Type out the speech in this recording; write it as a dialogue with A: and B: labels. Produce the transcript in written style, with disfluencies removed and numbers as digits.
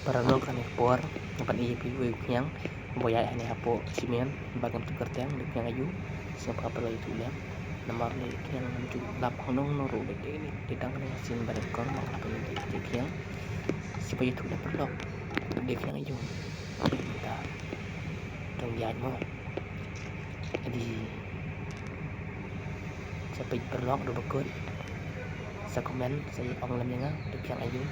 A: Paralog ani por pan ipi yang boya ani hapo simen bagam tukar tiang yang ayu siapa perlu itu liam nomor ni yang muncul lap honong noru bete ini ditang ni sin barat kon mau apa ni yang siapa itu dah perlu dek yang ayu kita dong dia mau jadi siapa perlu do bekut sa komen saya ong lam yang dek yang ayu